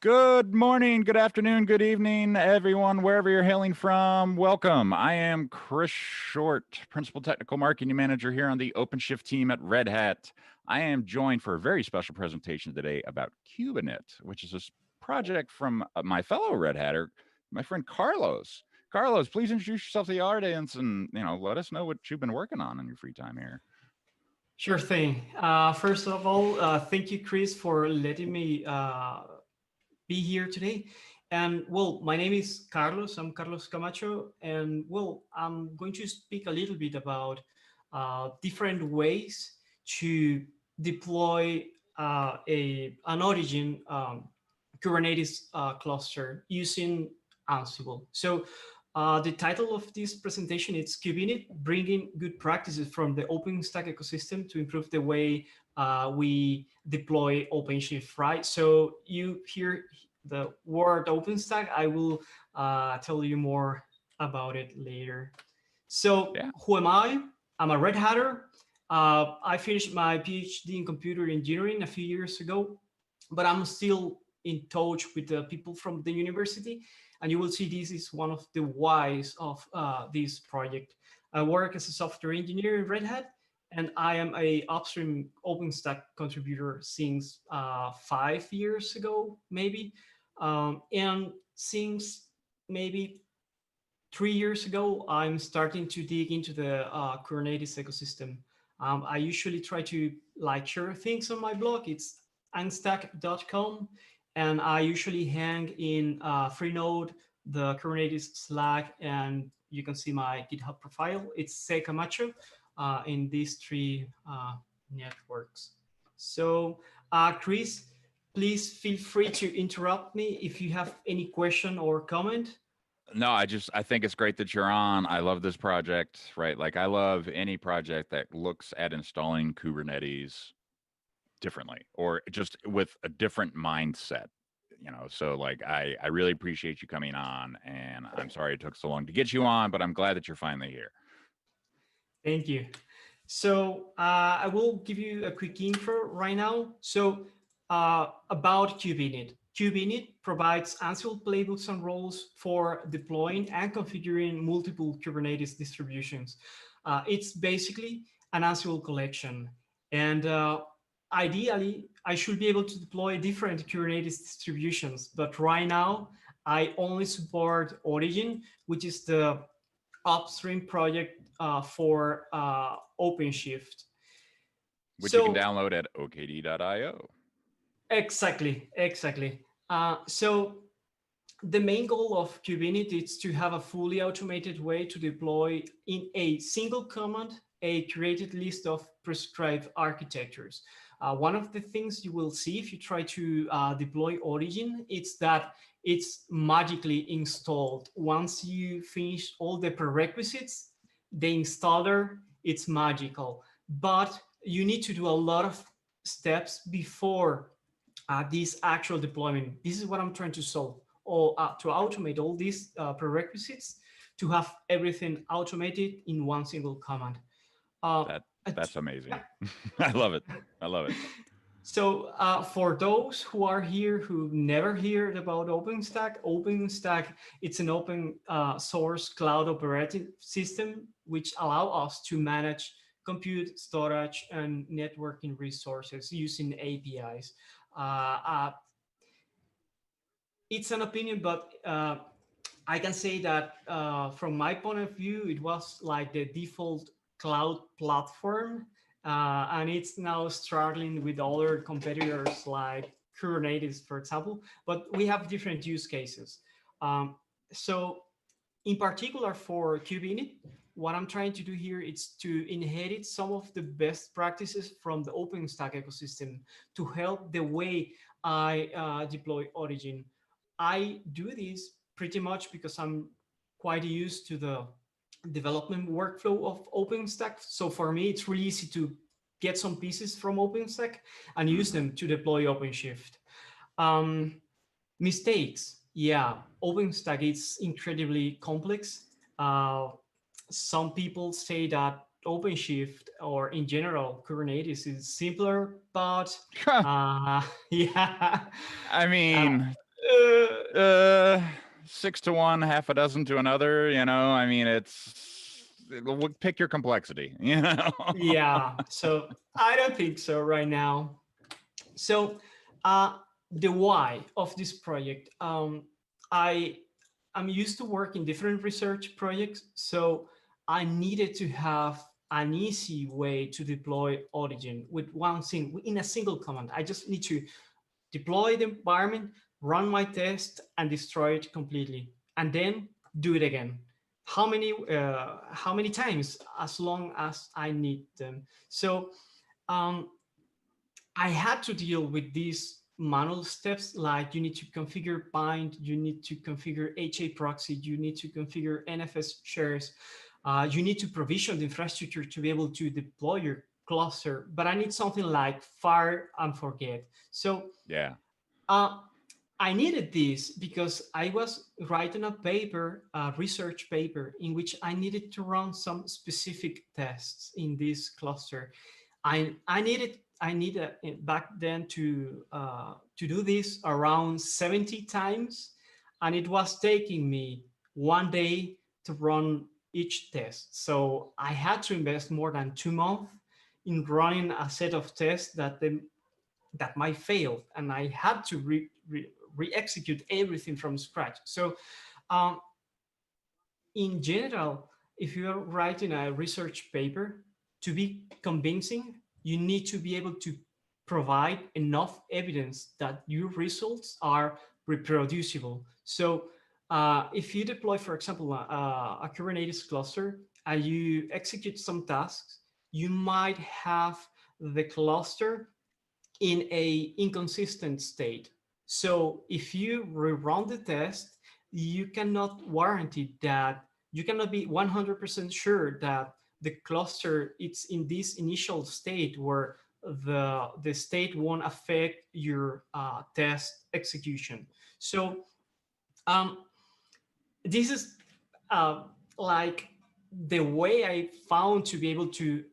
Good morning, good afternoon, good evening, everyone, wherever you're hailing from. Welcome. I am Chris Short, Principal Technical Marketing Manager here on the OpenShift team at Red Hat. I am joined for a very special presentation today about Cubinit, which is a project from my fellow Red Hatter, my friend Carlos. Carlos, please introduce yourself to the audience and let us know what you've been working on in your free time here. Sure thing. First of all, thank you, Chris, for letting me be here today. And well, my name is Carlos. I'm Carlos Camacho. And well, I'm going to speak a little bit about different ways to deploy an origin Kubernetes cluster using Ansible. So the title of this presentation is Cubinit, bringing good practices from the OpenStack ecosystem to improve the way we deploy OpenShift, right? So you hear the word OpenStack, I will tell you more about it later. So Who am I? I'm a Red Hatter. I finished my PhD in computer engineering a few years ago, but I'm still in touch with the people from the university. And you will see this is one of the whys of this project. I work as a software engineer in Red Hat, and I am a upstream OpenStack contributor since 5 years ago, maybe. And since maybe 3 years ago, I'm starting to dig into the Kubernetes ecosystem. I usually try to share things on my blog. It's unstack.com. And I usually hang in Freenode, the Kubernetes Slack, and you can see my GitHub profile. It's C Camacho in these three networks. So Chris, please feel free to interrupt me if you have any question or comment. No, I think it's great that you're on. I love this project, right? Like I love any project that looks at installing Kubernetes differently or just with a different mindset, so like I really appreciate you coming on, and I'm sorry it took so long to get you on, but I'm glad that you're finally here. Thank you. So I will give you a quick intro right now. So about Cubinit. Cubinit provides Ansible playbooks and roles for deploying and configuring multiple Kubernetes distributions. It's basically an Ansible collection. And ideally, I should be able to deploy different Kubernetes distributions. But right now, I only support Origin, which is the upstream project for OpenShift. Which you can download at okd.io. Exactly. So the main goal of Cubinit is to have a fully automated way to deploy in a single command a curated list of prescribed architectures. One of the things you will see if you try to deploy Origin is that it's magically installed. Once you finish all the prerequisites, the installer, it's magical. But you need to do a lot of steps before this actual deployment. This is what I'm trying to solve, or to automate all these prerequisites to have everything automated in one single command. That's amazing. I love it. So for those who are here who never heard about OpenStack, it's an open source cloud operating system which allow us to manage compute, storage, and networking resources using APIs. It's an opinion, but I can say that from my point of view, it was like the default cloud platform, and it's now struggling with other competitors like Kubernetes, for example, but we have different use cases. So in particular for Cubinit, what I'm trying to do here is to inherit some of the best practices from the OpenStack ecosystem to help the way I deploy Origin. I do this pretty much because I'm quite used to the development workflow of OpenStack. So for me, it's really easy to get some pieces from OpenStack and use them to deploy OpenShift. Mistakes. Yeah, OpenStack is incredibly complex. Some people say that OpenShift or in general Kubernetes is simpler, but yeah. I mean, Uh, 6 to 1, half a dozen to another. I mean, pick your complexity. Yeah, so I don't think so right now. So uh, the why of this project, I I'm used to work in different research projects, so I needed to have an easy way to deploy Origin with one thing in a single command. I just need to deploy the environment, run my test, and destroy it completely, and then do it again. How many times? As long as I need them. So um, I had to deal with these manual steps, like you need to configure bind, you need to configure HA proxy, you need to configure NFS shares, you need to provision the infrastructure to be able to deploy your cluster. But I need something like fire and forget. So Yeah. uh, I needed this because I was writing a paper, a research paper, in which I needed to run some specific tests in this cluster. I needed back then to do this around 70 times, and it was taking me 1 day to run each test. So I had to invest more than 2 months in running a set of tests that might fail, and I had to re-execute everything from scratch. So um, in general, if you're writing a research paper, to be convincing, you need to be able to provide enough evidence that your results are reproducible. So if you deploy, for example, a Kubernetes cluster and you execute some tasks, you might have the cluster in a inconsistent state. So if you rerun the test, you cannot guarantee that, you cannot be 100% sure that the cluster it's in this initial state where the state won't affect your test execution. So um, this is uh, like the way I found to be able to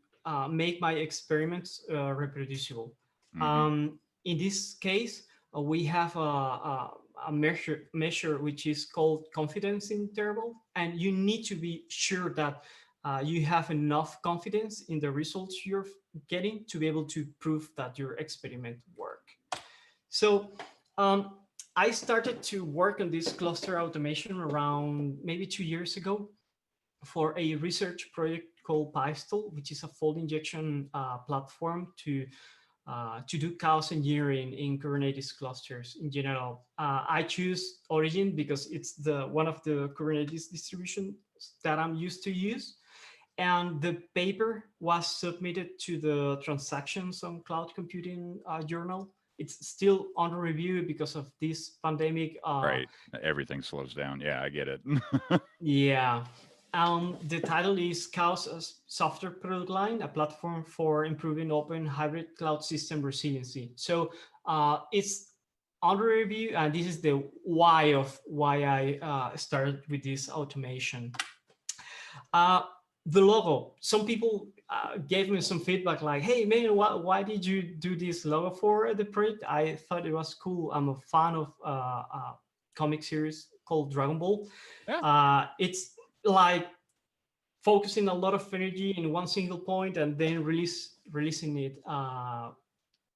make my experiments reproducible. Hmm. In this case, we have a measure which is called confidence interval, and you need to be sure that you have enough confidence in the results you're getting to be able to prove that your experiment work. So um, I started to work on this cluster automation around maybe 2 years ago for a research project called Pistol, which is a fault injection platform to do chaos engineering in Kubernetes clusters in general. I choose Origin because it's the one of the Kubernetes distributions that I'm used to use. And the paper was submitted to the Transactions on Cloud Computing journal. It's still under review because of this pandemic. Right. Everything slows down. Yeah, I get it. Yeah. The title is Chaos as Software Product Line, a platform for improving open hybrid cloud system resiliency. So it's under review, and this is the why of why I started with this automation. Uh, the logo. Some people gave me some feedback like, "Hey man, why did you do this logo for the project?" I thought it was cool. I'm a fan of comic series called Dragon Ball. Yeah. It's like focusing a lot of energy in one single point and then releasing it.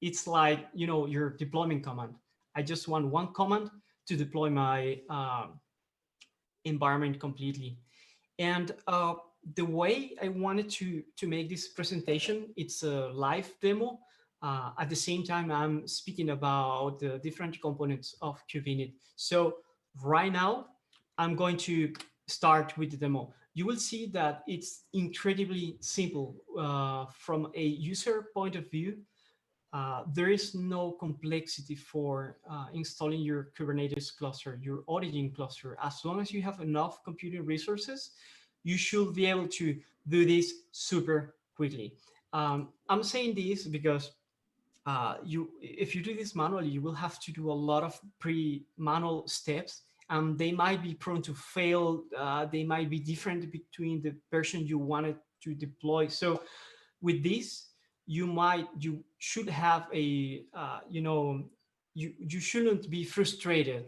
It's like your deployment command. I just want one command to deploy my environment completely. And the way I wanted to make this presentation, it's a live demo. At the same time, I'm speaking about the different components of Cubinit. So right now, I'm going to start with the demo. You will see that it's incredibly simple from a user point of view. There is no complexity for installing your Kubernetes cluster, your Origin cluster. As long as you have enough computing resources, you should be able to do this super quickly. I'm saying this because if you do this manually, you will have to do a lot of pre-manual steps, and they might be prone to fail. They might be different between the version you wanted to deploy. So with this, you should have a you shouldn't be frustrated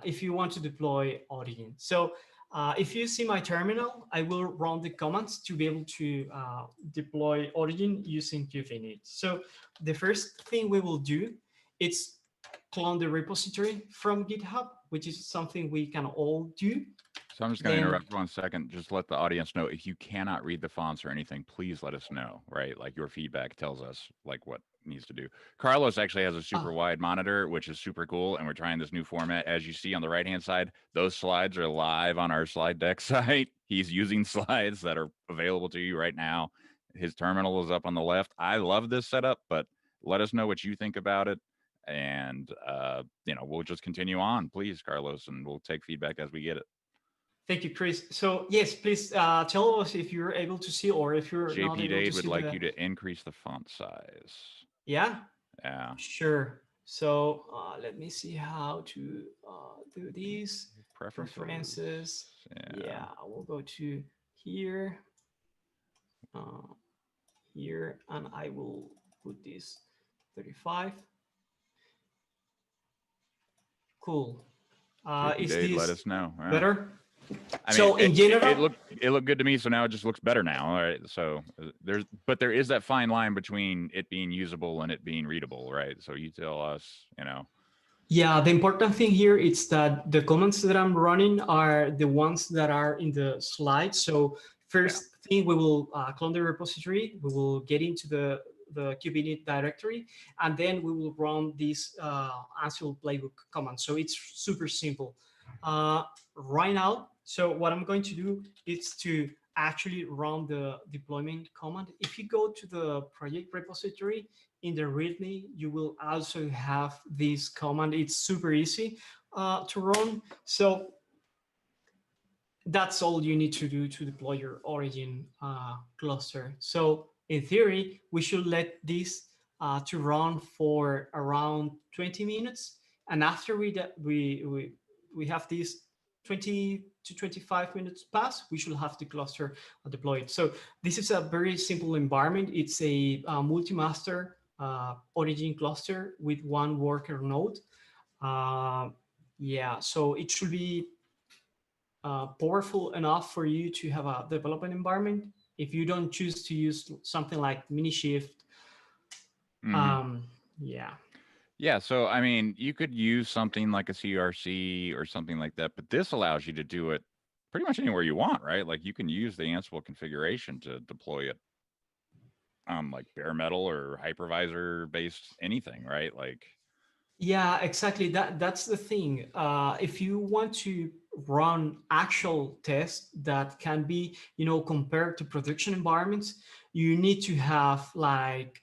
if you want to deploy Origin. So if you see my terminal, I will run the commands to be able to deploy Origin using Cubinit. So the first thing we will do is clone the repository from GitHub, which is something we can all do. So I'm just going to interrupt 1 second. Just let the audience know, if you cannot read the fonts or anything, please let us know, right? Like your feedback tells us like what needs to do. Carlos actually has a super wide monitor, which is super cool. And we're trying this new format. As you see on the right-hand side, those slides are live on our slide deck site. He's using slides that are available to you right now. His terminal is up on the left. I love this setup, but let us know what you think about it. And, we'll just continue on, please, Carlos, and we'll take feedback as we get it. Thank you, Chris. So yes, please tell us if you're able to see or if you're not JP able to Dade see. would like you to increase the font size. Yeah? Yeah. Sure. So let me see how to do these. Preferences. Yeah, I will go to here, here, and I will put this 35. Cool. Is Dade, this let us know. Yeah. better? I mean, so in general, it looked good to me. So now it just looks better now. All right. So there is that fine line between it being usable and it being readable, right? So you tell us, Yeah, the important thing here is that the comments that I'm running are the ones that are in the slide. So first thing, we will clone the repository. We will get into the Cubinit directory, and then we will run this Ansible playbook command. So it's super simple. Right now, so what I'm going to do is to actually run the deployment command. If you go to the project repository, in the README, you will also have this command. It's super easy to run. So that's all you need to do to deploy your Origin cluster. So in theory, we should let this to run for around 20 minutes. And after we have this 20 to 25 minutes pass, we should have the cluster deployed. So this is a very simple environment. It's a multi-master Origin cluster with one worker node. Yeah, so it should be powerful enough for you to have a development environment. If you don't choose to use something like Minishift, yeah. Yeah, so I mean, you could use something like a CRC or something like that, but this allows you to do it pretty much anywhere you want, right? Like you can use the Ansible configuration to deploy it on like bare metal or hypervisor based anything, right? Like, yeah, exactly. That's the thing. If you want to run actual tests that can be, compared to production environments, you need to have like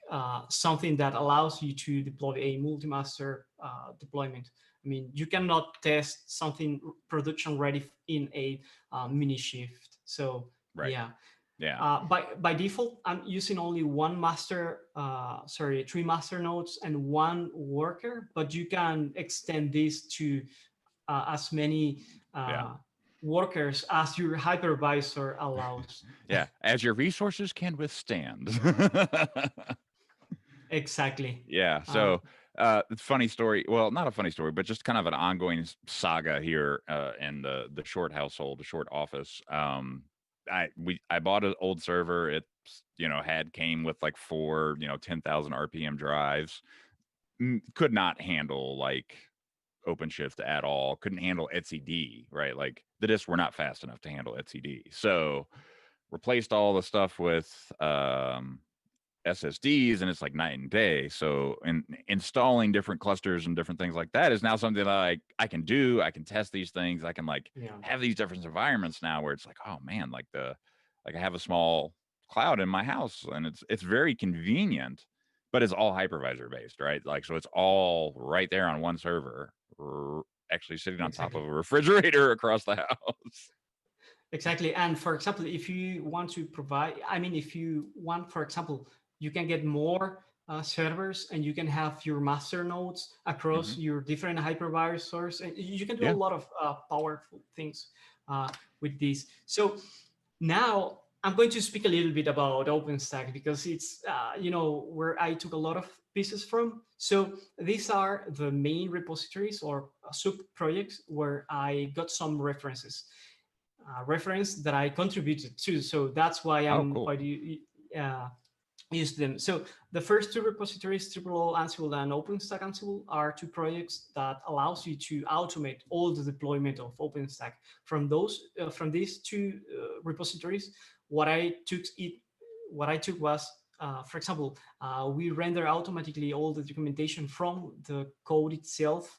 something that allows you to deploy a multi-master deployment. I mean, you cannot test something production ready in a Minishift. So right. Yeah. Yeah. By default, I'm using only one master, three master nodes and one worker, but you can extend this to as many workers as your hypervisor allows. Yeah, as your resources can withstand. Exactly. Yeah. So funny story. Well, not a funny story, but just kind of an ongoing saga here in the short household, the short office. I bought an old server. It came with like 4 10,000 RPM drives. Could not handle like OpenShift at all. Couldn't handle etcd, right? Like the disks were not fast enough to handle etcd. So replaced all the stuff with SSDs, and it's like night and day. So installing different clusters and different things like that is now something that I can do. I can test these things. I can have these different environments now where it's like, oh man, I have a small cloud in my house, and it's very convenient, but it's all hypervisor based, right? Like, so it's all right there on one server, actually sitting on top of a refrigerator across the house. Exactly. And for example, if you want to provide, for example, you can get more servers and you can have your master nodes across your different hypervisors. And you can do a lot of powerful things with this. So now I'm going to speak a little bit about OpenStack because it's, where I took a lot of pieces from. So these are the main repositories or sub projects where I got some references, reference that I contributed to. So that's why Oh, I'm cool. quite use them. So the first two repositories, TripleO Ansible and OpenStack Ansible, are two projects that allows you to automate all the deployment of OpenStack. From these two repositories, what I took was, for example, we render automatically all the documentation from the code itself.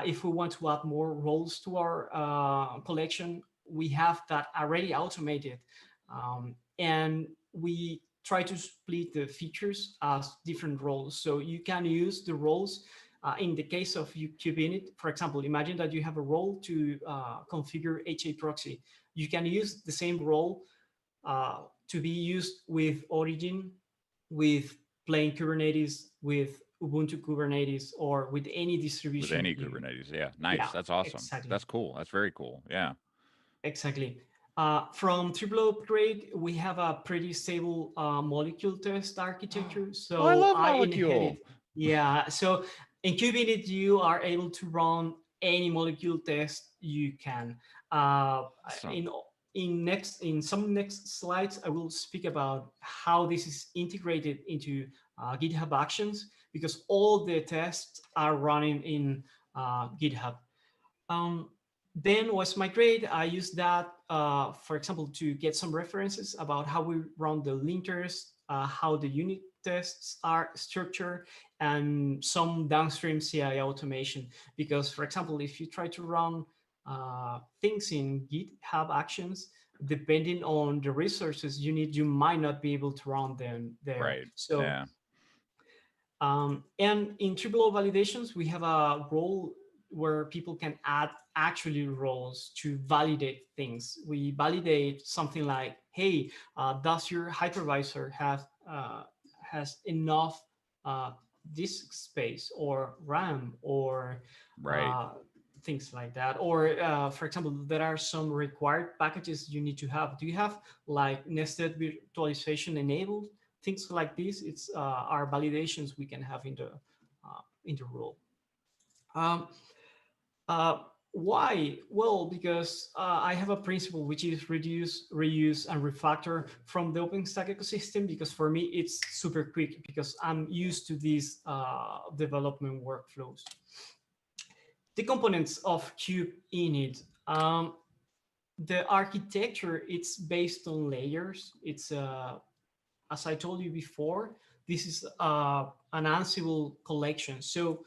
If we want to add more roles to our collection, we have that already automated, and we try to split the features as different roles. So you can use the roles in the case of Cubinit. For example, imagine that you have a role to configure HA proxy. You can use the same role to be used with Origin, with plain Kubernetes, with Ubuntu Kubernetes, or with any With distribution. any Kubernetes. Yeah. Nice. Yeah, That's awesome. exactly. That's cool. That's very cool. Yeah. Exactly. From TripleO Upgrade, we have a pretty stable molecule test architecture. Oh, I So love I Molecule. inherit. Yeah. So in Cubinit, you are able to run any molecule test you can. Awesome. In some next slides, I will speak about how this is integrated into GitHub Actions, because all the tests are running in GitHub. Um, then was my grade. I used that, for example, to get some references about how we run the linters, how the unit tests are structured, and some downstream CI automation. Because, for example, if you try to run things in GitHub Actions, depending on the resources you need, you might not be able to run them there. Right. So Yeah. and in TripleO validations, we have a role where people can add actually roles to validate things. We validate something like, hey, does your hypervisor have has enough disk space or RAM or Right. uh, things like that? Or for example, there are some required packages you need to have. Do you have like nested virtualization enabled? Things like this, it's our validations we can have in the rule. Um, uh, why? Well, because I have a principle which is reduce, reuse, and refactor from the OpenStack ecosystem, because for me it's super quick because I'm used to these development workflows. The components of Cubinit. The architecture, it's based on layers. It's as I told you before, this is an Ansible collection. So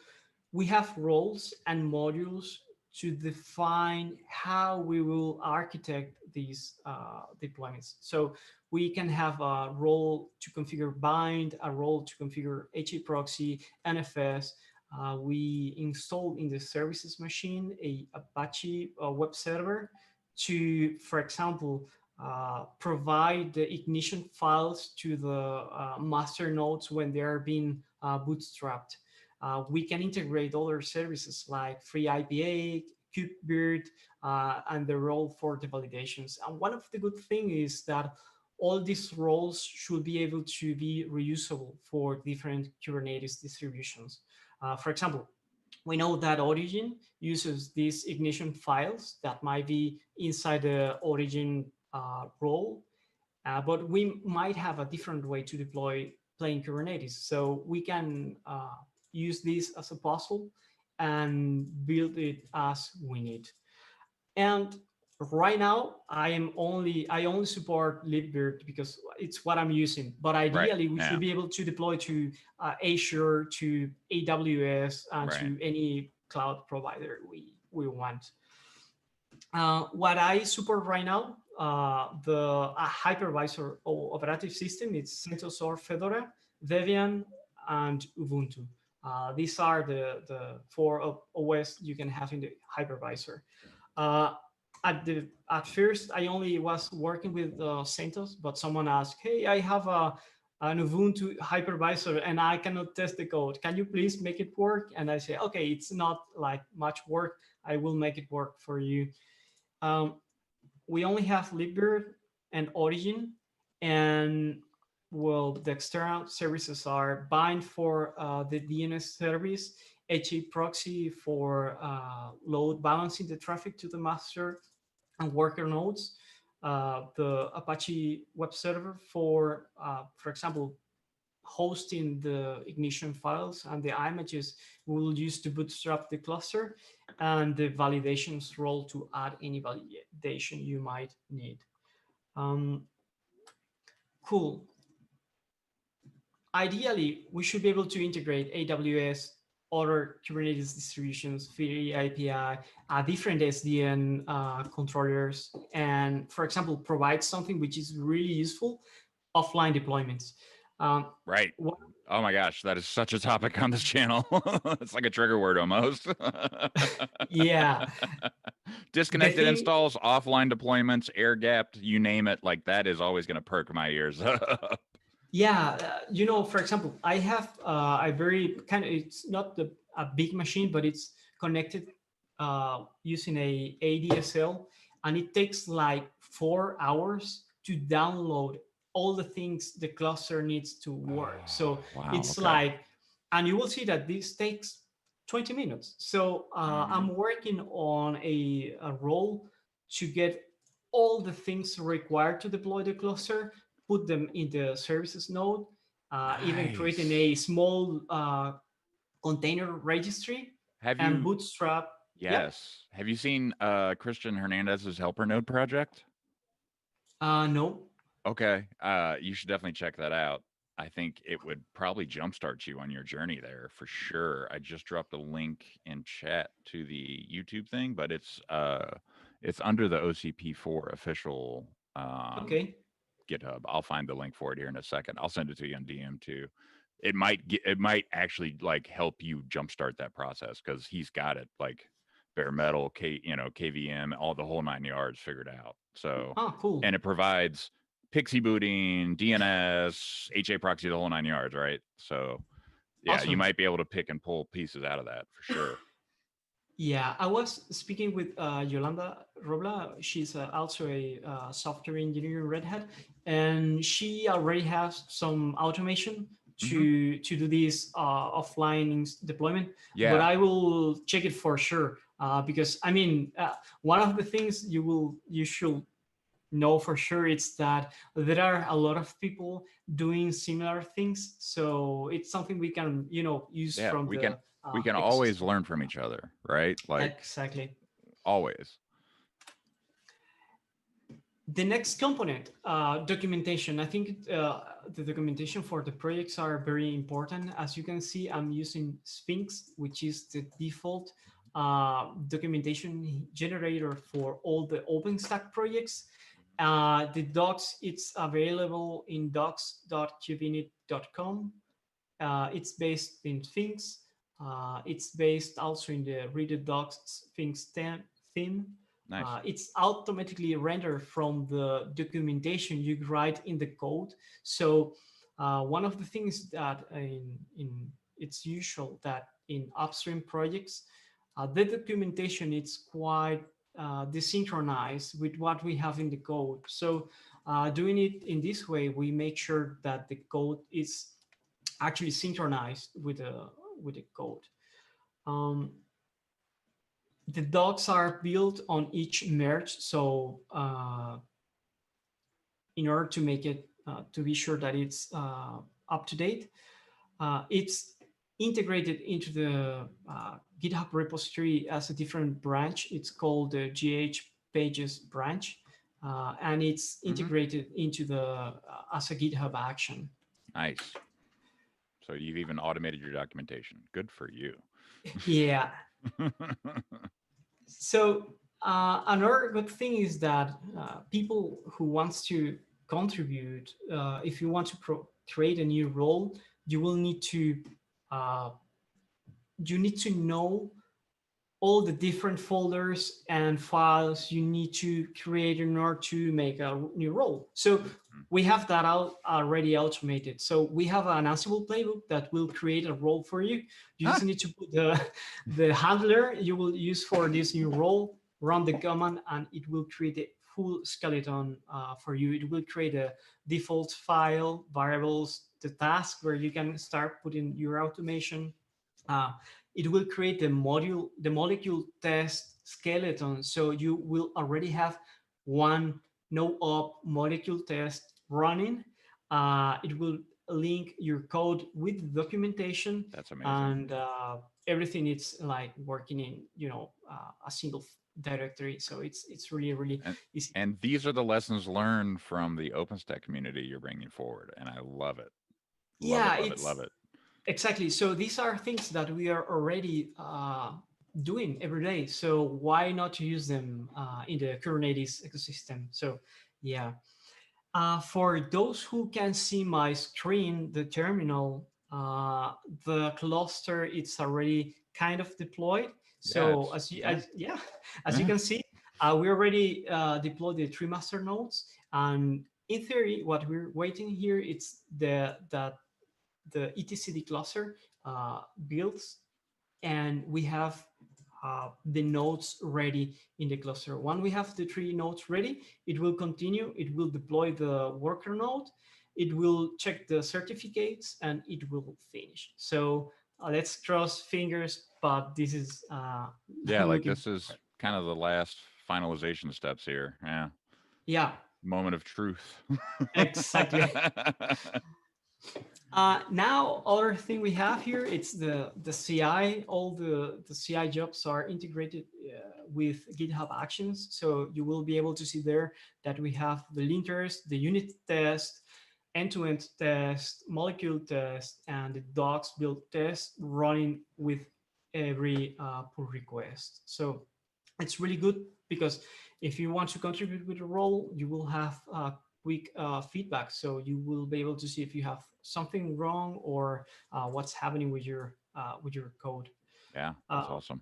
we have roles and modules to define how we will architect these deployments. So we can have a role to configure bind, a role to configure HA proxy, NFS. We install in the services machine a Apache web server to, for example, provide the ignition files to the master nodes when they are being bootstrapped. We can integrate other services like FreeIPA, KubeVirt, and the role for the validations. And one of the good things is that all these roles should be able to be reusable for different Kubernetes distributions. For example, we know that Origin uses these ignition files that might be inside the Origin role, but we might have a different way to deploy plain Kubernetes. So we can use this as a puzzle and build it as we need. And right now, I only support libvirt because it's what I'm using. But Right. ideally, we Yeah. should be able to deploy to Azure, to AWS, and Right. to any cloud provider we want. What I support right now, the hypervisor or operative system, it's CentOS or Fedora, Debian, and Ubuntu. These are the four OS you can have in the hypervisor. Uh, at first, I only was working with CentOS, but someone asked, "Hey, I have an Ubuntu hypervisor and I cannot test the code. Can you please make it work?" And I say, "Okay, it's not like much work. I will make it work for you." Um, we only have libvirt and Origin, And well, the external services are bind for the DNS service, HA proxy for load balancing the traffic to the master and worker nodes, the Apache web server for example, hosting the ignition files and the images we'll use to bootstrap the cluster, and the validations role to add any validation you might need. Cool. Ideally, we should be able to integrate AWS, other Kubernetes distributions, free API, different SDN controllers, and, for example, provide something which is really useful, offline deployments. Right. Oh my gosh, that is such a topic on this channel. It's like a trigger word almost. Yeah. Disconnected installs, offline deployments, air gapped, you name it. Like that is always going to perk my ears up. Yeah, for example, I have a very kind of, it's not a big machine, but it's connected using a ADSL, and it takes like 4 hours to download all the things the cluster needs to work. So wow, it's okay. like, and you will see that this takes 20 minutes. So I'm working on a role to get all the things required to deploy the cluster, put them in the services node, even creating a small container registry and bootstrap. Yes. Have you seen Christian Hernandez's helper node project? No. Okay. You should definitely check that out. I think it would probably jumpstart you on your journey there for sure. I just dropped a link in chat to the YouTube thing, but it's under the OCP4 official GitHub. I'll find the link for it here in a second. I'll send it to you on DM too. It might actually like help you jumpstart that process, because he's got it like bare metal, KVM, all the whole 9 yards figured out. So cool. And it provides Pixie booting, DNS, HA proxy, the whole 9 yards, right? So yeah, awesome. You might be able to pick and pull pieces out of that for sure. Yeah, I was speaking with Yolanda Robla. She's also a software engineer in Red Hat, and she already has some automation to do this offline deployment. Yeah. But I will check it for sure, because I mean, one of the things you should know for sure is that there are a lot of people doing similar things. So it's something we can use from we can always learn from each other, right? Like exactly. Always. The next component, documentation. I think the documentation for the projects are very important. As you can see, I'm using Sphinx, which is the default documentation generator for all the OpenStack projects. The docs, it's available in docs.cubinit.com. It's based in Sphinx. It's based also in the Read Docs Sphinx theme. Nice. It's automatically rendered from the documentation you write in the code. So one of the things that it's usual that in upstream projects, the documentation is quite desynchronized with what we have in the code. So doing it in this way, we make sure that the code is actually synchronized with the code. The docs are built on each merge. So in order to make it, to be sure that it's up to date, it's integrated into the GitHub repository as a different branch. It's called the GH pages branch, and it's integrated into the as a GitHub action. Nice. So you've even automated your documentation. Good for you. Yeah. So another good thing is that people who wants to contribute, if you want to create a new role, you will need to know all the different folders and files you need to create in order to make a new role. So we have that already automated. So we have an Ansible playbook that will create a role for you. You just need to put the handler you will use for this new role, run the command, and it will create it full skeleton for you. It will create a default file, variables, the task where you can start putting your automation. Uh, it will create the molecule test skeleton. So you will already have one no-op molecule test running. It will link your code with the documentation, That's amazing. and everything is like working in a single directory. So it's really really And easy. and these are the lessons learned from the OpenStack community you're bringing forward, and I love it. Love it, Yeah, love it, love it's it. exactly. So these are things that we are already doing every day. So why not to use them in the Kubernetes ecosystem? So yeah. For those who can see my screen, the terminal, the cluster, it's already kind of deployed. Yeah, So it's yeah. as you can see, we already deployed the three master nodes. And in theory, what we're waiting here, it's the etcd cluster builds, and we have the nodes ready in the cluster. When we have the three nodes ready, it will continue, it will deploy the worker node, it will check the certificates, and it will finish. So let's cross fingers, but this is Yeah, like looking this is kind of the last finalization steps here. Yeah. yeah, Moment of truth. exactly. Now, other thing we have here, it's the CI. All the CI jobs are integrated with GitHub Actions. So you will be able to see there that we have the linters, the unit test, end-to-end test, molecule test, and the docs build test running with every pull request. So it's really good because if you want to contribute with a role, you will have quick feedback. So you will be able to see if you have something wrong or what's happening with your code. Yeah, that's Uh, awesome.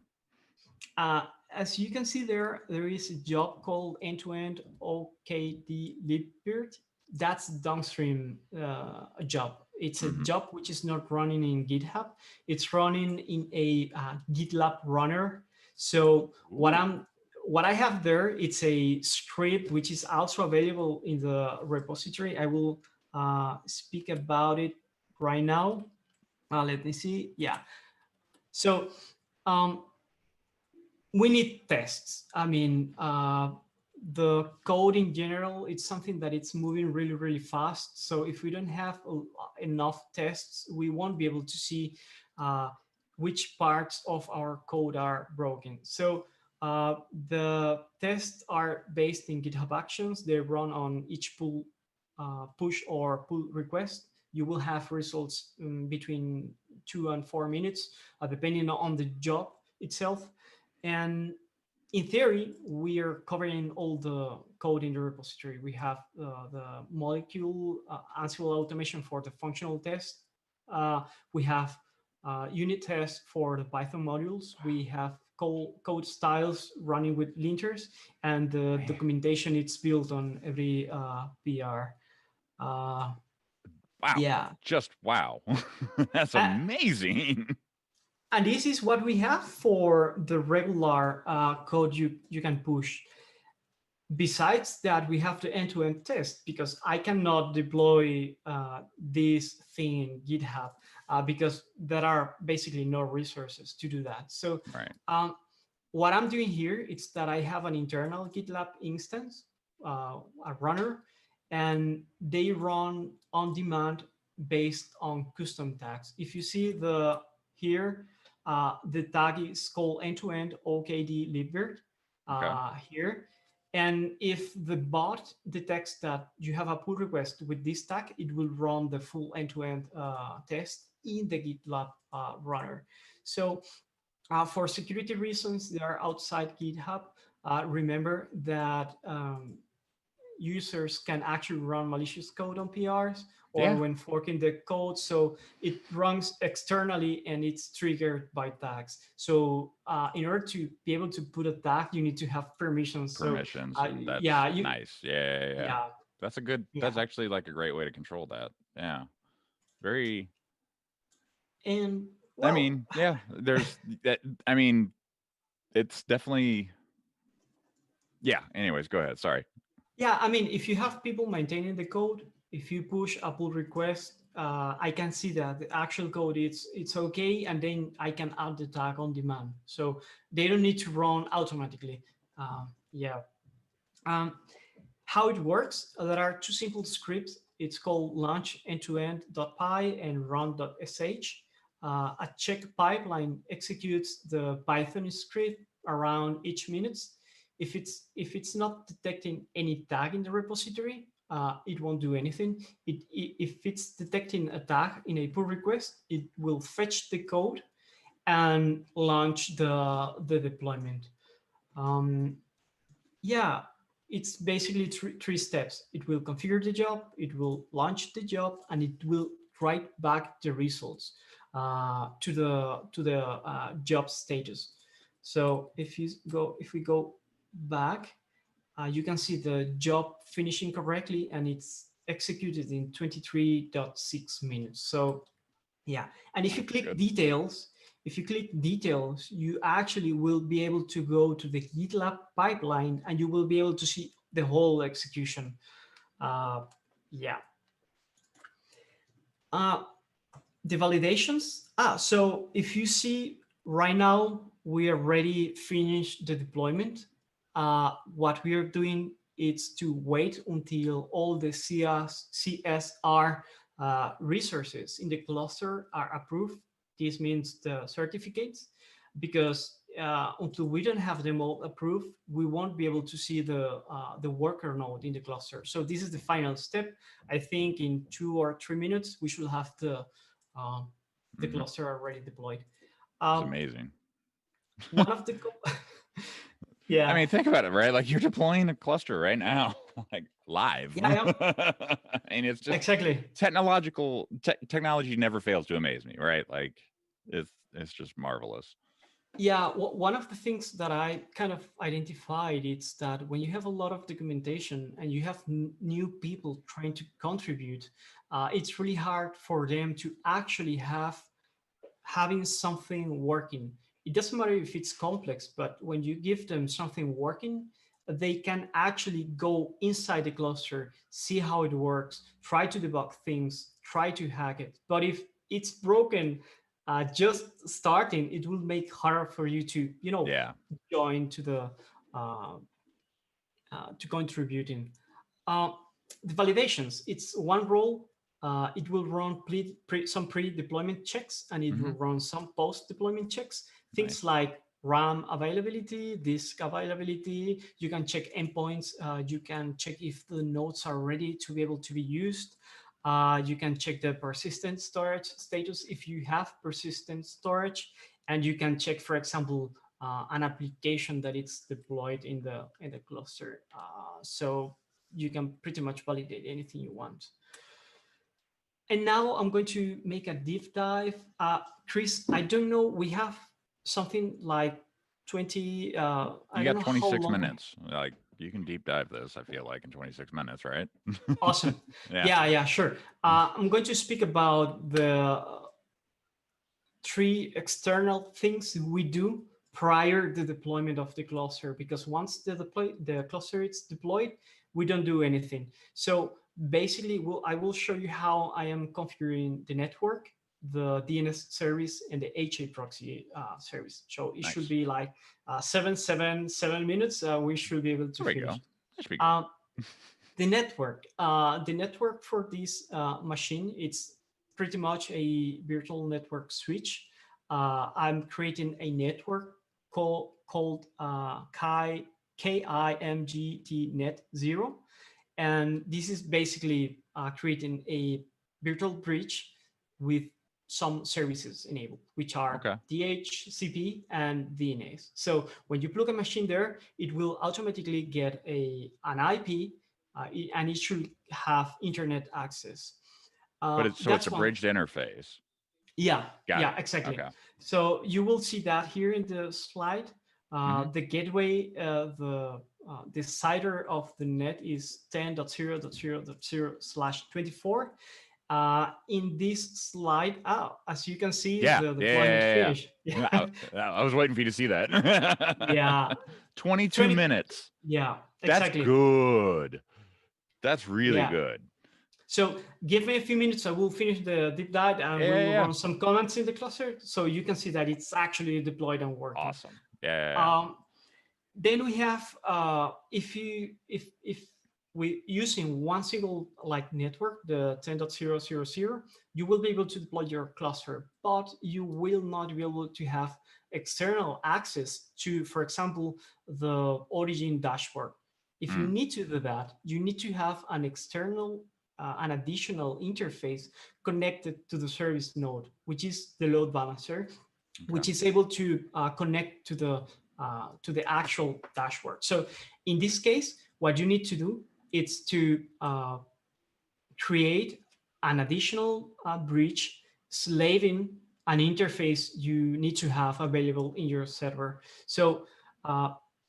as you can see there, there is a job called end-to-end OKD libvirt. That's downstream job. It's a Hmm. job which is not running in GitHub. It's running in a GitLab runner. So Ooh. what I have there, it's a script which is also available in the repository. I will speak about it right now. Let me see. Yeah. So um, we need tests. I mean, the code in general, it's something that it's moving really, really fast. So if we don't have enough tests, we won't be able to see uh, which parts of our code are broken. So the tests are based in GitHub Actions. They run on each push or pull request. You will have results between 2 and 4 minutes, depending on the job itself. And in theory, we are covering all the code in the repository. We have the molecule Ansible automation for the functional test. We have unit tests for the Python modules. We have code styles running with linters, and the Man. documentation it's built on every PR. Uh, Wow. yeah. Just wow. That's Uh, amazing. and this is what we have for the regular code you can push. Besides that, we have the end-to-end test because I cannot deploy this thing in GitHub because there are basically no resources to do that. So Right. what I'm doing here is that I have an internal GitLab instance, a runner, and they run on demand based on custom tags. If you see here, the tag is called end-to-end OKD libvirt Okay. here. And if the bot detects that you have a pull request with this tag, it will run the full end-to-end test in the GitLab runner. So for security reasons, they are outside GitHub. Remember that users can actually run malicious code on PRs or Yeah. when forking the code. So it runs externally and it's triggered by tags. So in order to be able to put a tag, you need to have permissions. So Permissions, and that's yeah, nice. Yeah, yeah, yeah. yeah, That's a good. yeah. That's actually like a great way to control that. Yeah. Very. And I well, mean, yeah. There's that. I mean, it's definitely Yeah. Anyways, go ahead. Sorry. Yeah, I mean, if you have people maintaining the code, if you push a pull request, I can see that the actual code it's okay, and then I can add the tag on demand. So they don't need to run automatically. Yeah. Um, how it works, there are two simple scripts. It's called launch end-to-end.py and run.sh. A check pipeline executes the Python script around each minute. If it's not detecting any tag in the repository, it won't do anything. If it's detecting a tag in a pull request, it will fetch the code and launch the deployment. Um, yeah, it's basically three steps. It will configure the job, it will launch the job, and it will write back the results to the job status. So if we go back, you can see the job finishing correctly, and it's executed in 23.6 minutes. So yeah, and if you That's click good. details, you actually will be able to go to the GitLab pipeline, and you will be able to see the whole execution. Uh, yeah. Uh, the validations. So if you see right now, we already finished the deployment. What we are doing is to wait until all the CSR resources in the cluster are approved. This means the certificates, because until we don't have them all approved, we won't be able to see the worker node in the cluster. So this is the final step. I think in 2 or 3 minutes, we should have the cluster already deployed. It's amazing. One of the I yeah, mean, think about it, right? Like you're deploying a cluster right now, like live. yeah, And it's just exactly. technology never fails to amaze me, right? Like it's just marvelous. Yeah, one of the things that I kind of identified is that when you have a lot of documentation and you have new people trying to contribute, it's really hard for them to actually having something working. It doesn't matter if it's complex, but when you give them something working, they can actually go inside the cluster, see how it works, try to debug things, try to hack it. But if it's broken, just starting, it will make harder for you to, Yeah. join to the uh, to contributing. Uh, the validations, it's one role. It will run some pre-deployment checks, and it will Hmm. run some post-deployment checks. Things Nice. like RAM availability, disk availability. You can check endpoints. You can check if the nodes are ready to be able to be used. You can check the persistent storage status if you have persistent storage, and you can check, for example, an application that it's deployed in the cluster. So you can pretty much validate anything you want. And now I'm going to make a deep dive. Chris, I don't know, we have something like 20, I You don't got know how 26 long. minutes. Like you can deep dive this, I feel like, in 26 minutes, right? Awesome. Yeah. Yeah, sure. I'm going to speak about the three external things we do prior to the deployment of the cluster, because once the cluster is deployed, we don't do anything. So basically, I will show you how I am configuring the network, the DNS service, and the HA proxy service. So it should Nice. be like 7 minutes. We should be able to There we finish. go. That should be good. Um, the network for this machine, it's pretty much a virtual network switch. I'm creating a network called KIMGT Net 0. And this is basically creating a virtual bridge with some services enabled, which are Okay. DHCP and DNS. So when you plug a machine there, it will automatically get an IP, and it should have internet access. But it's That's a one. bridged interface. Yeah, Got it. yeah, exactly. Okay. So you will see that here in the slide. Hmm. The gateway, the CIDR of the net is 10.0.0.0/24, In this slide, as you can see, Yeah, the deployment finished. Yeah, I was waiting for you to see that. Yeah, 22 20. minutes. Yeah, That's exactly. good. That's really Yeah. good. So give me a few minutes. I will finish the deep dive and we will Yeah. run some comments in the cluster so you can see that it's actually deployed and working. Awesome. Yeah. Then we have if we using one single like network, the 10.0.0.0, you will be able to deploy your cluster, but you will not be able to have external access to, for example, the origin dashboard. If you need to do that, you need to have an external, an additional interface connected to the service node, which is the load balancer, which is able to connect to the actual dashboard. So in this case, what you need to do is to create an additional bridge slaving an interface you need to have available in your server. So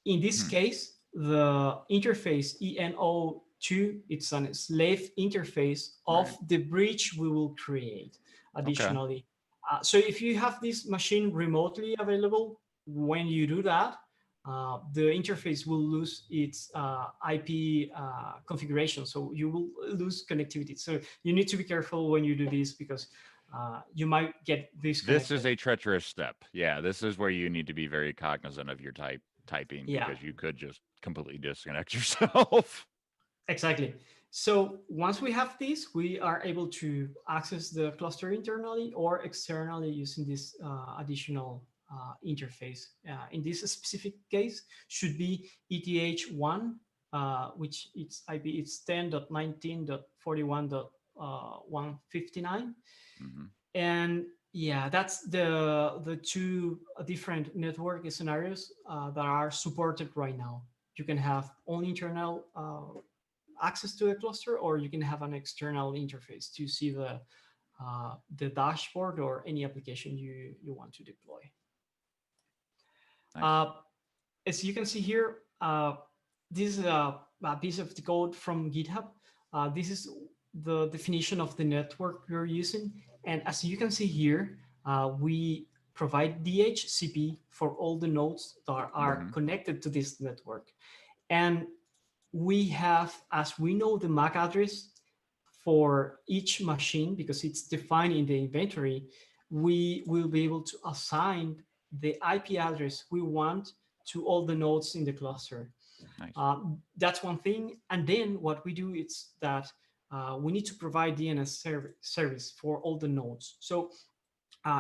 in this case, the interface ENO2, it's a slave interface of the bridge we will create additionally. So if you have this machine remotely available, when you do that, the interface will lose its IP configuration, so you will lose connectivity. So you need to be careful when you do this because you might get disconnected. This is a treacherous step. Yeah, this is where you need to be very cognizant of your typing because you could just completely disconnect yourself. Exactly. So once we have this, we are able to access the cluster internally or externally using this additional interface. In this specific case, should be ETH1, which its IP it's 10.19.41.159, and yeah, that's the two different network scenarios that are supported right now. You can have only internal access to the cluster, or you can have an external interface to see the dashboard or any application you want to deploy. Nice. As you can see here, this is a piece of the code from GitHub. This is the definition of the network we're using. And as you can see here, we provide DHCP for all the nodes that are connected to this network. And we have, as we know the MAC address for each machine, because it's defined in the inventory, we will be able to assign the IP address we want to all the nodes in the cluster. Nice. That's one thing. And then what we do is that we need to provide DNS service for all the nodes. So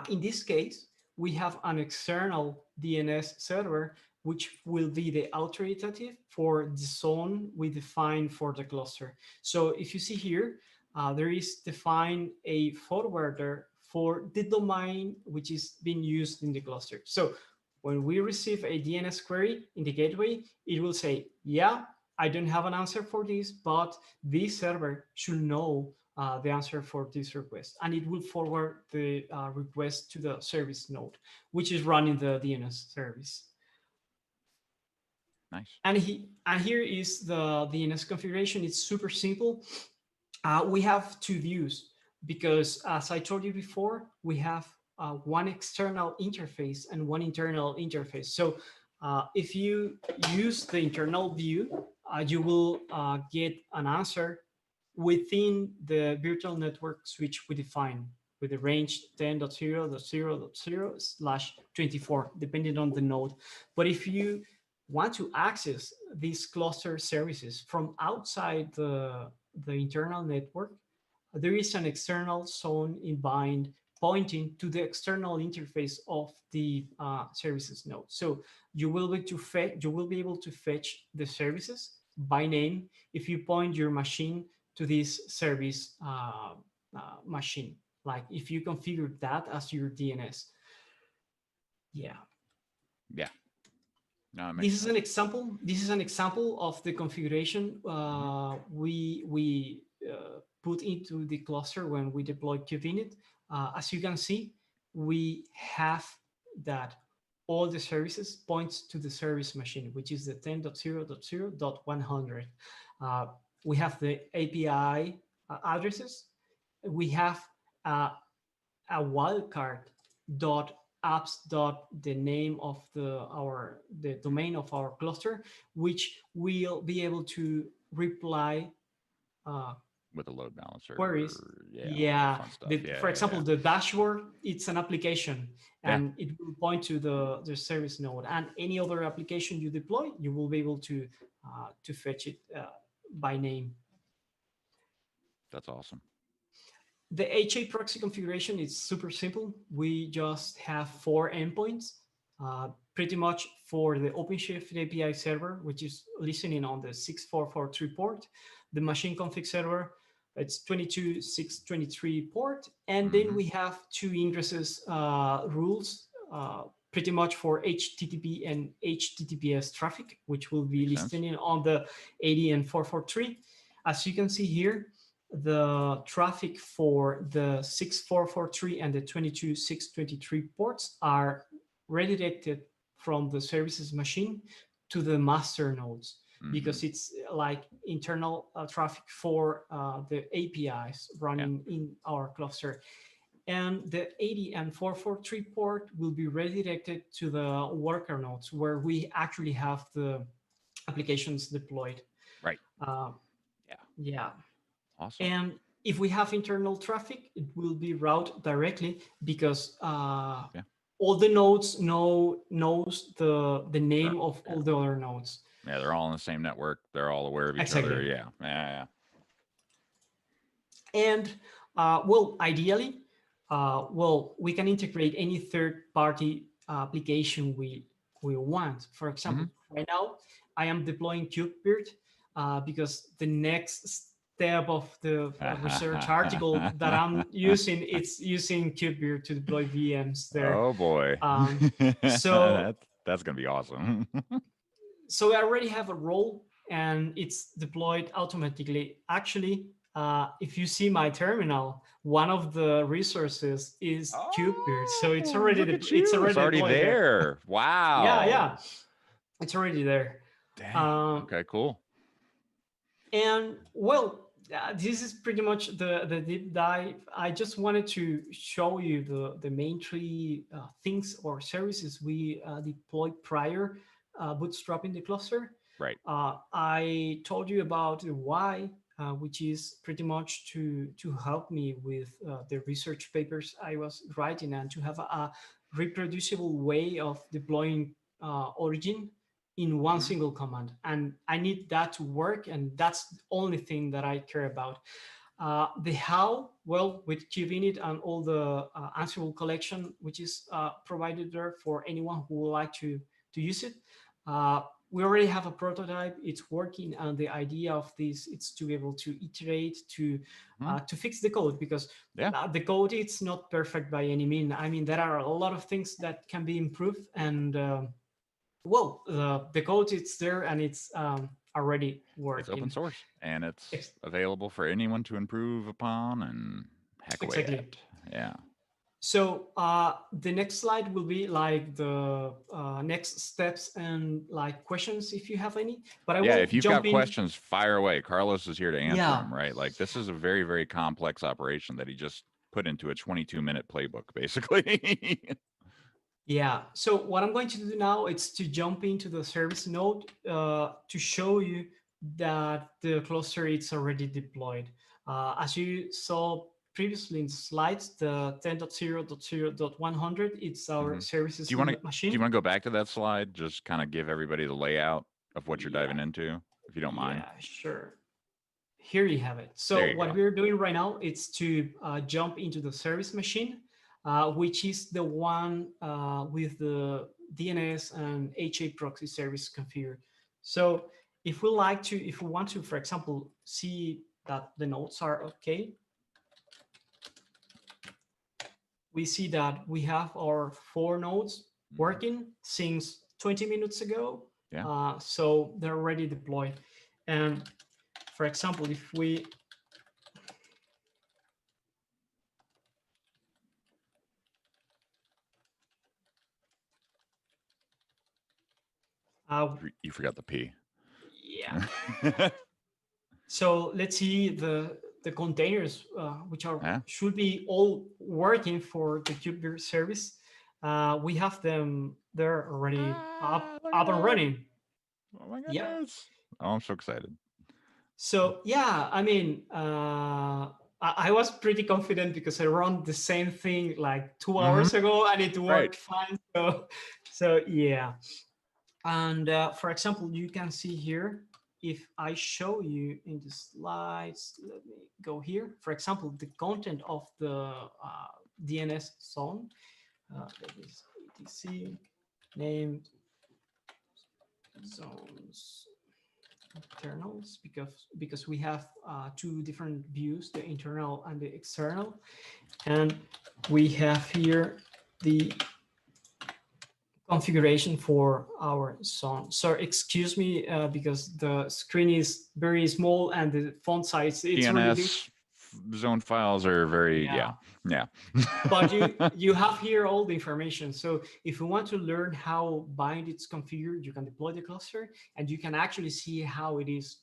in this case, we have an external DNS server, which will be the authoritative for the zone we define for the cluster. So if you see here, there is defined a forwarder for the domain which is being used in the cluster. So when we receive a DNS query in the gateway, it will say, yeah, I don't have an answer for this, but this server should know the answer for this request. And it will forward the request to the service node, which is running the DNS service. Nice. And here is the DNS configuration. It's super simple. We have two views because, as I told you before, we have one external interface and one internal interface. So if you use the internal view, you will get an answer within the virtual network switch we define with the range 10.0.0.0/24, depending on the node. But if you want to access these cluster services from outside the internal network, there is an external zone in bind pointing to the external interface of the services node. So you will be able to fetch the services by name if you point your machine to this service machine, like if you configure that as your DNS. Yeah. No, this is an example. This is an example of the configuration we put into the cluster when we deploy Cubinit. As you can see, we have that all the services points to the service machine, which is the 10.0.0.100. We have the API addresses, we have a wildcard dot apps dot the name of the domain of our cluster, which will be able to reply with a load balancer. queries. Yeah. Fun stuff. For example, the dashboard, it's an application, and it will point to the service node. And any other application you deploy, you will be able to fetch it by name. That's awesome. The HA proxy configuration is super simple. We just have 4 endpoints, pretty much for the OpenShift API server, which is listening on the 6443 port, the machine config server, it's 22623 port, and then we have 2 ingresses rules, pretty much for HTTP and HTTPS traffic, which will be listening on the 80 and 443. As you can see here, the traffic for the 6443 and the 22623 ports are redirected from the services machine to the master nodes, because it's like internal traffic for the APIs running in our cluster. And the 80 and 443 port will be redirected to the worker nodes, where we actually have the applications deployed. Right. Yeah. Awesome. And if we have internal traffic, it will be routed directly, because all the nodes knows the name of all the other nodes. Yeah, they're all on the same network. They're all aware of each other. Yeah. And well, ideally, we can integrate any third-party application we want. For example, right now I am deploying Cubinit because the next step of the research article that I'm using, it's using Cubinit to deploy VMs there. Oh boy. So that's gonna be awesome. So I already have a role, and it's deployed automatically. Actually, if you see my terminal, one of the resources is Cubinit, so it's already there. Wow. Yeah, it's already there. Dang. Okay, cool. And well, this is pretty much the deep dive. I just wanted to show you the main 3 things or services we deployed prior bootstrapping the cluster. Right. I told you about the why, which is pretty much to help me with the research papers I was writing, and to have a reproducible way of deploying Origin in one single command. And I need that to work, and that's the only thing that I care about. The how, well, with Cubinit and all the Ansible collection, which is provided there for anyone who would like to use it. We already have a prototype, it's working, and the idea of this is to be able to iterate, to fix the code, because the code, it's not perfect by any means. I mean, there are a lot of things that can be improved, and well, the code, it's there, and it's already working. It's open source, and it's available for anyone to improve upon and hack away at. Yeah. So the next slide will be like the next steps and like questions, if you have any. But I will if you've got questions, fire away. Carlos is here to answer them, right? Like, this is a very, very complex operation that he just put into a 22-minute playbook, basically. Yeah. So what I'm going to do now is to jump into the service node to show you that the cluster is already deployed. As you saw previously in the slides, the 10.0.0.100, it's our services machine. Do you want to go back to that slide? Just kind of give everybody the layout of what you're diving into, if you don't mind. Yeah, sure. Here you have it. So what we're doing right now is to jump into the service machine, which is the one with the DNS and HA proxy service configured. So if we want to, for example, see that the nodes are okay, we see that we have our 4 nodes working since 20 minutes ago. So they're already deployed. And for example, if we you forgot the P. Yeah. So let's see the containers, which are Yeah. should be all working for the Cubinit service. We have them there already Look at up and that. running. Oh my Yep. goodness. Oh, I'm so excited. So yeah, I mean, I was pretty confident because I run the same thing like 2 hours ago and it Right. worked fine. So yeah. And for example, you can see here, if I show you in the slides, let me go here. For example, the content of the DNS zone, that is etc named zones internals, because we have two different views, the internal and the external. And we have here the configuration for our zone. So excuse me, because the screen is very small and the font size, it's really big. DNS zone files are very, yeah. But you have here all the information. So if you want to learn how bind is configured, you can deploy the cluster and you can actually see how it is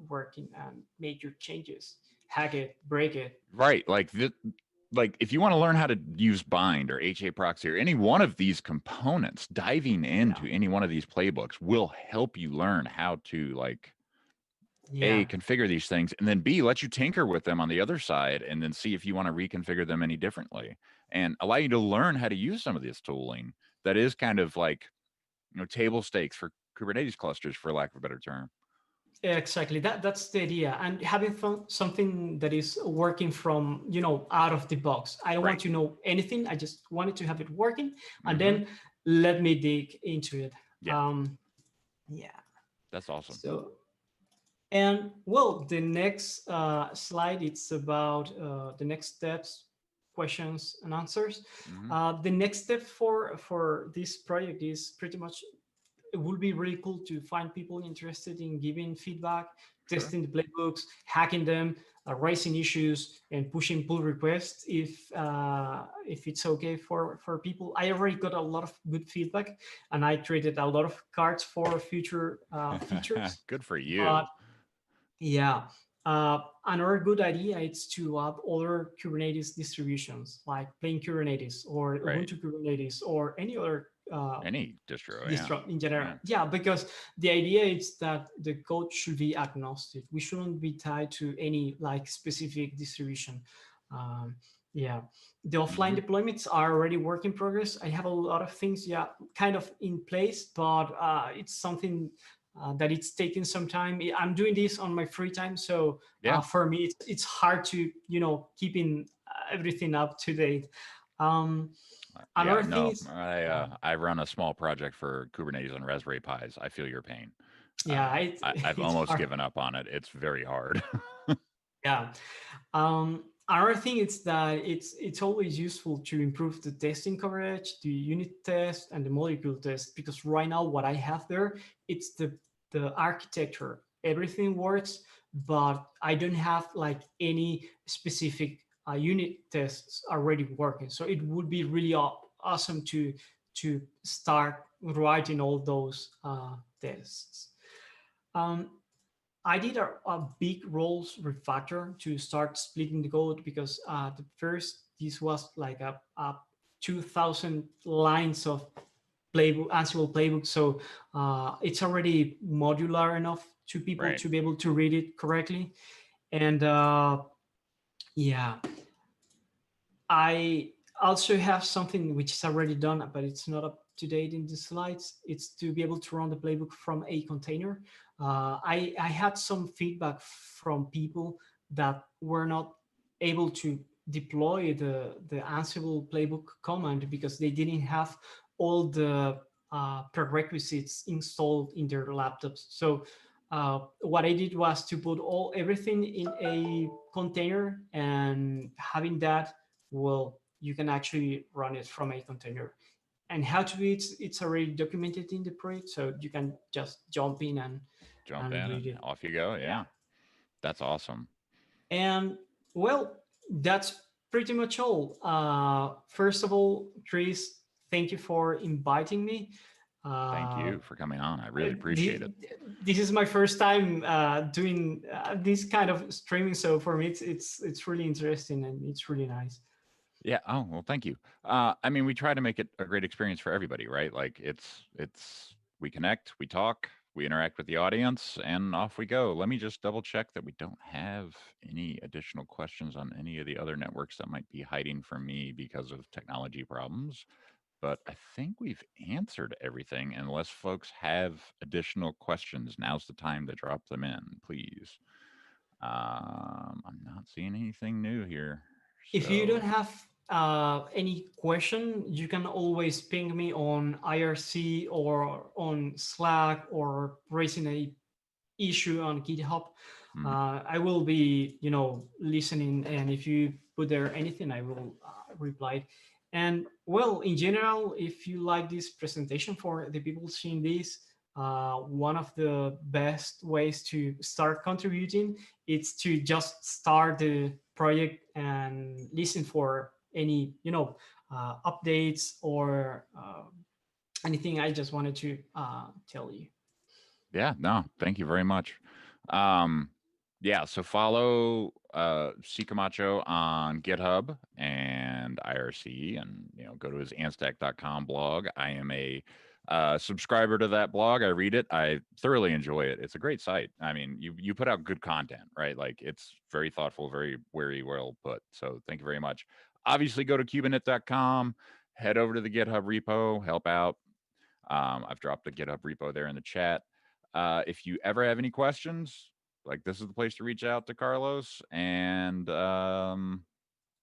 working and make your changes, hack it, break it. Right. Like if you want to learn how to use bind or HA proxy or any one of these components, diving into any one of these playbooks will help you learn how to like A, configure these things, and then B, let you tinker with them on the other side and then see if you want to reconfigure them any differently and allow you to learn how to use some of this tooling that is kind of like, table stakes for Kubernetes clusters, for lack of a better term. Exactly. That's the idea. And having something that is working from, out of the box. I don't want to know anything. I just wanted to have it working. And then let me dig into it. Yeah. Yeah. That's awesome. So, and well, the next slide, it's about the next steps, questions and answers. The next step for this project is pretty much, it would be really cool to find people interested in giving feedback, testing the playbooks, hacking them, raising issues, and pushing pull requests if it's okay for people. I already got a lot of good feedback, and I created a lot of cards for future features. Good for you. Yeah. Another good idea is to add other Kubernetes distributions like plain Kubernetes or Ubuntu Kubernetes or any other any distro in general. Yeah, because the idea is that the code should be agnostic. We shouldn't be tied to any like specific distribution. Yeah, the offline deployments are already work in progress. I have a lot of things, kind of in place, but it's something that it's taking some time. I'm doing this on my free time, so for me, it's hard to keeping everything up to date. Another thing is, I run a small project for Kubernetes on Raspberry Pis. I feel your pain. I've almost given up on it. It's very hard. Yeah. Another thing is that it's always useful to improve the testing coverage, the unit test, and the molecule test, because right now what I have there, it's the architecture. Everything works, but I don't have like any specific unit tests already working. So it would be really awesome to start writing all those tests. I did a big roles refactor to start splitting the code, because the first, this was like a 2,000 lines of playbook, Ansible playbook. So it's already modular enough to people to be able to read it correctly. And yeah, I also have something which is already done, but it's not up to date in the slides. It's to be able to run the playbook from a container. I had some feedback from people that were not able to deploy the Ansible playbook command because they didn't have all the prerequisites installed in their laptops. So what I did was to put everything in a container, and having that, well, you can actually run it from a container. And how to do it, it's already documented in the project, so you can just jump in and read it. Off you go. Yeah. That's awesome. And well, that's pretty much all. First of all, Chris, thank you for inviting me. Thank Uh, you for coming on. I really appreciate it. this is my first time doing this kind of streaming, so for me it's really interesting and it's really nice. Yeah. Oh, well, thank you. I mean, we try to make it a great experience for everybody, right? Like we connect, we talk, we interact with the audience, and off we go. Let me just double check that we don't have any additional questions on any of the other networks that might be hiding from me because of technology problems. But I think we've answered everything. Unless folks have additional questions, now's the time to drop them in, please. I'm not seeing anything new here. If you don't So, have any question, you can always ping me on IRC or on Slack or raising a issue on GitHub. mm, I will be, listening, and if you put there anything, I will reply. And well, in general, if you like this presentation for the people seeing this, one of the best ways to start contributing is to just start the project and listen for any, updates or anything. I just wanted to tell you. yeah, no, thank you very much. Um, yeah, so follow C Camacho on GitHub and IRC, and go to his anstack.com blog. I am a subscriber to that blog. I read it. I thoroughly enjoy it. It's a great site. I mean, you put out good content, right? Like it's very thoughtful, very well put. So thank you very much. Obviously, go to Cubinit.com, head over to the GitHub repo, help out. I've dropped the GitHub repo there in the chat. If you ever have any questions, like this is the place to reach out to Carlos. And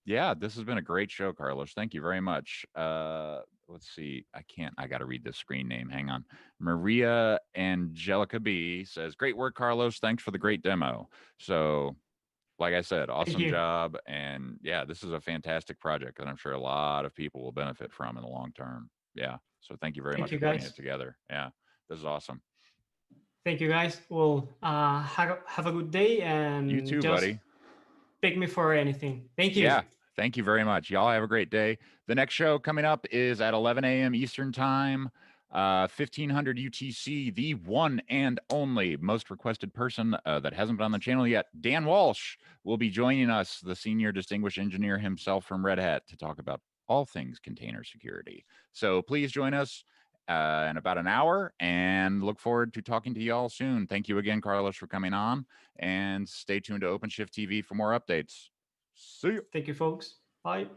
yeah, this has been a great show, Carlos. Thank you very much. Let's see. I got to read this screen name. Hang on. Maria Angelica B says, "Great work, Carlos. Thanks for the great demo." So, like I said, Thank awesome you. job. And yeah, this is a fantastic project that I'm sure a lot of people will benefit from in the long term. Yeah. So thank you very Thank much you, for putting guys. it together. Yeah. This is awesome. Thank you, guys. Well, have a good day You and too, just buddy. pick me for anything. Thank you. Yeah. Thank you very much. Y'all have a great day. The next show coming up is at 11 a.m. Eastern Time, 1500 UTC, the one and only most requested person that hasn't been on the channel yet. Dan Walsh will be joining us, the senior distinguished engineer himself from Red Hat, to talk about all things container security. So please join us in about an hour and look forward to talking to y'all soon. Thank you again, Carlos, for coming on, and stay tuned to OpenShift TV for more updates. See you. Thank you, folks. Bye.